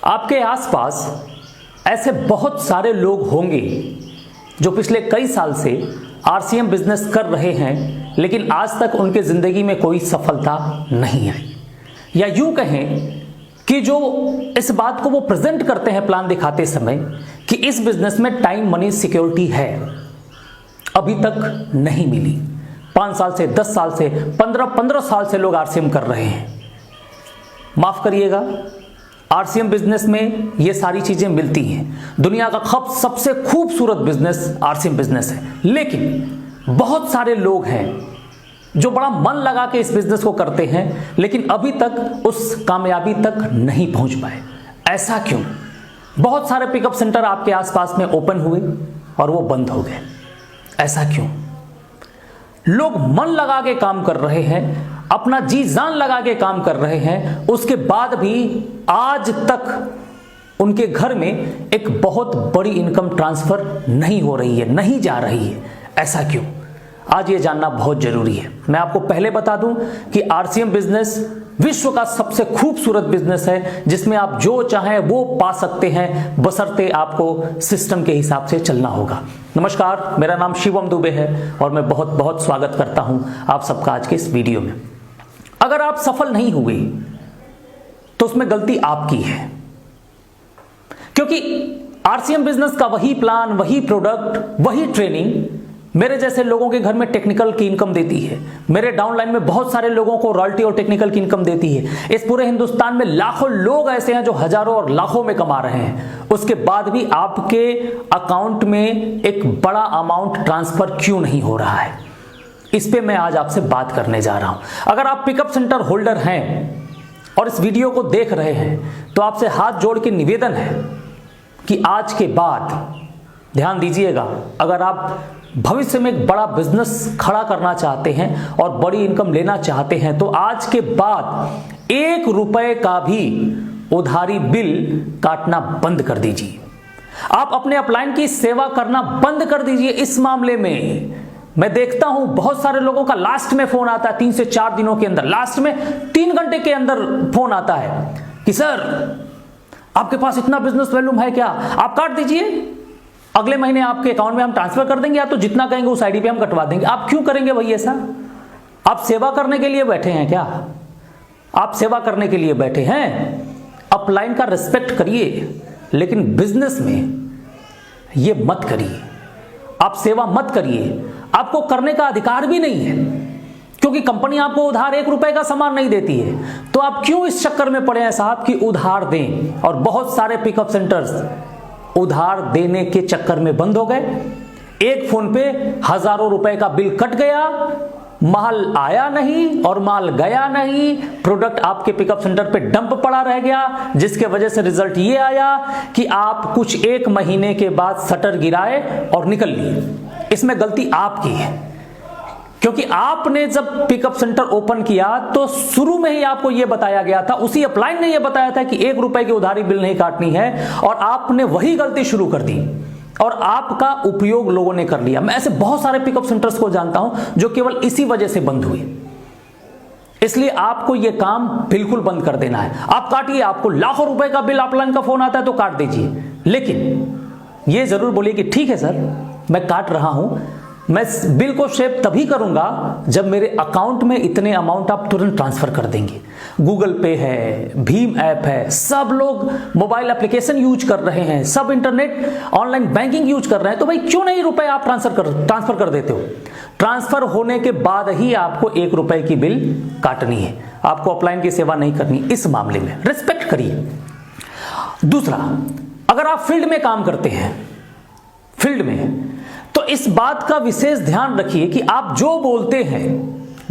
आपके आसपास ऐसे बहुत सारे लोग होंगे जो पिछले कई साल से आरसीएम बिजनेस कर रहे हैं, लेकिन आज तक उनके जिंदगी में कोई सफलता नहीं आई। या यूं कहें कि जो इस बात को वो प्रेजेंट करते हैं प्लान दिखाते समय कि इस बिजनेस में टाइम मनी सिक्योरिटी है, अभी तक नहीं मिली। 5 साल से, 10 साल से, 15 साल से लोग आरसीएम कर रहे हैं। माफ करिएगा, आरसीएम बिजनेस में ये सारी चीजें मिलती हैं। दुनिया का सबसे खूबसूरत बिजनेस आरसीएम बिजनेस है, लेकिन बहुत सारे लोग हैं जो बड़ा मन लगा के इस बिजनेस को करते हैं, लेकिन अभी तक उस कामयाबी तक नहीं पहुंच पाए। ऐसा क्यों? बहुत सारे पिकअप सेंटर आपके आसपास में ओपन हुए और वो बंद हो गए। ऐसा क्यों? लोग मन लगा के काम कर रहे हैं, अपना जी जान लगा के काम कर रहे हैं, उसके बाद भी आज तक उनके घर में एक बहुत बड़ी इनकम ट्रांसफर नहीं हो रही है, नहीं जा रही है। ऐसा क्यों? आज ये जानना बहुत जरूरी है। मैं आपको पहले बता दूं कि आरसीएम बिजनेस विश्व का सबसे खूबसूरत बिजनेस है, जिसमें आप जो चाहें वो पा सकते हैं, बशर्ते आपको सिस्टम के हिसाब से चलना होगा। नमस्कार, मेरा नाम शिवम दुबे है और मैं बहुत बहुत स्वागत करता हूं आप सबका आज के इस वीडियो में। अगर आप सफल नहीं हुए तो उसमें गलती आपकी है, क्योंकि आरसीएम बिजनेस का वही प्लान, वही प्रोडक्ट, वही ट्रेनिंग मेरे जैसे लोगों के घर में टेक्निकल की इनकम देती है। मेरे डाउनलाइन में बहुत सारे लोगों को रॉयल्टी और टेक्निकल की इनकम देती है। इस पूरे हिंदुस्तान में लाखों लोग ऐसे हैं जो हजारों और लाखों में कमा रहे हैं। उसके बाद भी आपके अकाउंट में एक बड़ा अमाउंट ट्रांसफर क्यों नहीं हो रहा है, इस पे मैं आज आपसे बात करने जा रहा हूं। अगर आप पिकअप सेंटर होल्डर हैं और इस वीडियो को देख रहे हैं तो आपसे हाथ जोड़ के निवेदन है कि आज के बाद ध्यान दीजिएगा, अगर आप भविष्य में एक बड़ा बिजनेस खड़ा करना चाहते हैं और बड़ी इनकम लेना चाहते हैं तो आज के बाद 1 रुपए का भी उधारी बिल काटना बंद कर दीजिए। आप अपने अपलाइन की सेवा करना बंद कर दीजिए। इस मामले में मैं देखता हूं बहुत सारे लोगों का लास्ट में फोन आता है, 3 से 4 दिनों के अंदर, लास्ट में 3 घंटे के अंदर फोन आता है कि सर आपके पास इतना बिजनेस वॉल्यूम है क्या, आप काट दीजिए, अगले महीने आपके अकाउंट में हम ट्रांसफर कर देंगे, या तो जितना कहेंगे उस आईडी पे हम कटवा देंगे। आप क्यों करेंगे भाई ऐसा? आप सेवा करने के लिए बैठे हैं क्या? आप सेवा करने के लिए बैठे हैं? अपलाइन का रिस्पेक्ट करिए, लेकिन बिजनेस में ये मत करिए। आप सेवा मत करिए, आपको करने का अधिकार भी नहीं है, क्योंकि कंपनी आपको उधार 1 रुपए का सामान नहीं देती है। तो आप क्यों इस चक्कर में पड़े हैं साहब कि उधार दें? और बहुत सारे पिकअप सेंटर्स उधार देने के चक्कर में बंद हो गए। एक फोन पे हजारों रुपए का बिल कट गया, माल आया नहीं और माल गया नहीं, प्रोडक्ट आपके पिकअप सेंटर पे डंप पड़ा रह गया, जिसके वजह से रिजल्ट ये आया कि आप कुछ 1 महीने के बाद शटर गिराए और निकल लिए। इसमें गलती आपकी है, क्योंकि आपने जब पिकअप सेंटर ओपन किया तो शुरू में ही आपको यह बताया गया था, उसी अपलाइन ने यह बताया था कि 1 रुपए की उधारी बिल नहीं काटनी है, और आपने वही गलती शुरू कर दी और आपका उपयोग लोगों ने कर लिया। मैं ऐसे बहुत सारे पिकअप सेंटर्स को जानता हूं जो केवल इसी वजह से बंद हुए। इसलिए आपको यह काम बिल्कुल बंद कर देना है। आप काटिए, आपको लाखों रुपए का बिल अपलाइन का फोन आता है तो काट दीजिए, लेकिन यह जरूर बोलिए कि ठीक है सर मैं काट रहा हूं, मैं बिल को शेप तभी करूंगा जब मेरे अकाउंट में इतने अमाउंट आप तुरंत ट्रांसफर कर देंगे। गूगल पे है, भीम ऐप है, सब लोग मोबाइल एप्लीकेशन यूज कर रहे हैं, सब इंटरनेट ऑनलाइन बैंकिंग यूज कर रहे हैं, तो भाई क्यों नहीं रुपए आप ट्रांसफर कर देते हो? ट्रांसफर होने के बाद ही आपको 1 रुपए की बिल काटनी है, आपको अपलाइन की सेवा नहीं करनी। इस मामले में रिस्पेक्ट करिए। दूसरा, अगर आप फील्ड में काम करते हैं, फील्ड में, तो इस बात का विशेष ध्यान रखिए कि आप जो बोलते हैं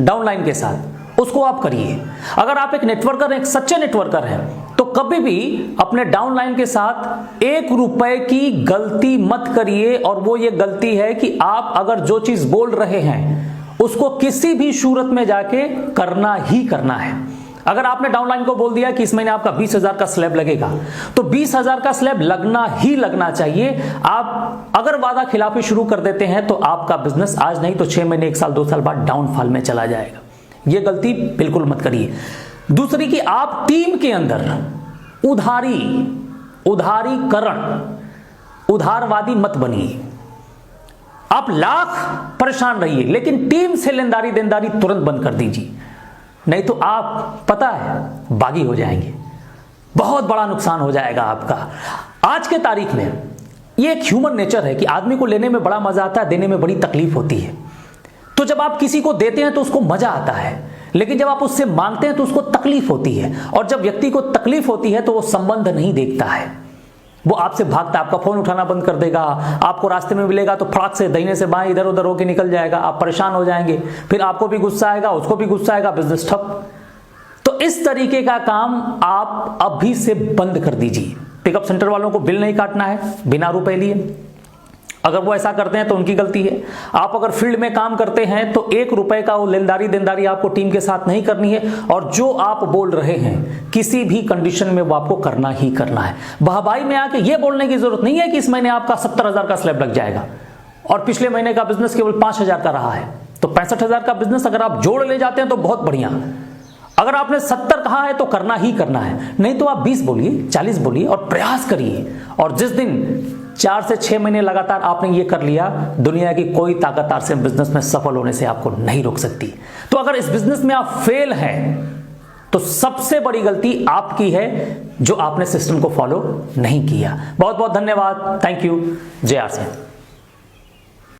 डाउनलाइन के साथ उसको आप करिए। अगर आप एक नेटवर्कर, एक सच्चे नेटवर्कर हैं, तो कभी भी अपने डाउनलाइन के साथ 1 रुपए की गलती मत करिए। और वो ये गलती है कि आप अगर जो चीज बोल रहे हैं उसको किसी भी सूरत में जाके करना ही करना है। अगर आपने डाउनलाइन को बोल दिया कि इस महीने आपका 20,000 का स्लैब लगेगा, तो 20,000 का स्लैब लगना ही लगना चाहिए। आप अगर वादा खिलाफी शुरू कर देते हैं तो आपका बिजनेस आज नहीं तो 6 महीने, 1 साल, 2 साल बाद डाउनफॉल में चला जाएगा। यह गलती बिल्कुल मत करिए। दूसरी कि आप टीम के अंदर उधारी उधारीकरण, उधारवादी मत बनिए। आप लाख परेशान रहिए लेकिन टीम से लेनदारी देनदारी तुरंत बंद कर दीजिए, नहीं तो आप पता है बागी हो जाएंगे, बहुत बड़ा नुकसान हो जाएगा आपका। आज के तारीख में ये एक ह्यूमन नेचर है कि आदमी को लेने में बड़ा मजा आता है, देने में बड़ी तकलीफ होती है। तो जब आप किसी को देते हैं तो उसको मजा आता है, लेकिन जब आप उससे मांगते हैं तो उसको तकलीफ होती है, और जब व्यक्ति को तकलीफ होती है तो वो संबंध नहीं देखता है, वो आपसे भागता है, आपका फोन उठाना बंद कर देगा, आपको रास्ते में मिलेगा तो फटाक से दाहिने से बाएं इधर उधर होके निकल जाएगा, आप परेशान हो जाएंगे, फिर आपको भी गुस्सा आएगा, उसको भी गुस्सा आएगा, बिजनेस ठप। तो इस तरीके का काम आप अभी से बंद कर दीजिए। पिकअप सेंटर वालों को बिल नहीं काटना है बिना रुपए लिए, अगर वो ऐसा करते हैं तो उनकी गलती है। आप अगर फील्ड में काम करते हैं तो 1 रुपए का वो लेनदारी देनदारी आपको टीम के साथ नहीं करनी है, और जो आप बोल रहे हैं किसी भी कंडीशन में वो आपको करना ही करना है। वाहवाही में आके ये बोलने की जरूरत नहीं है कि इस महीने आपका 70,000 का स्लैब लग जाएगा और पिछले महीने का बिजनेस केवल 5,000 का रहा है, तो 65,000 का बिजनेस अगर आप जोड़ ले जाते हैं तो बहुत बढ़िया। अगर आपने 70 कहा है तो करना ही करना है, नहीं तो आप 20 बोलिए, 40 बोलिए और प्रयास करिए। और जिस दिन 4 से 6 महीने लगातार आपने ये कर लिया, दुनिया की कोई ताकत आरसीएम बिजनेस में सफल होने से आपको नहीं रोक सकती। तो अगर इस बिजनेस में आप फेल हैं तो सबसे बड़ी गलती आपकी है जो आपने सिस्टम को फॉलो नहीं किया। बहुत बहुत धन्यवाद, थैंक यू, जय आरसीएम।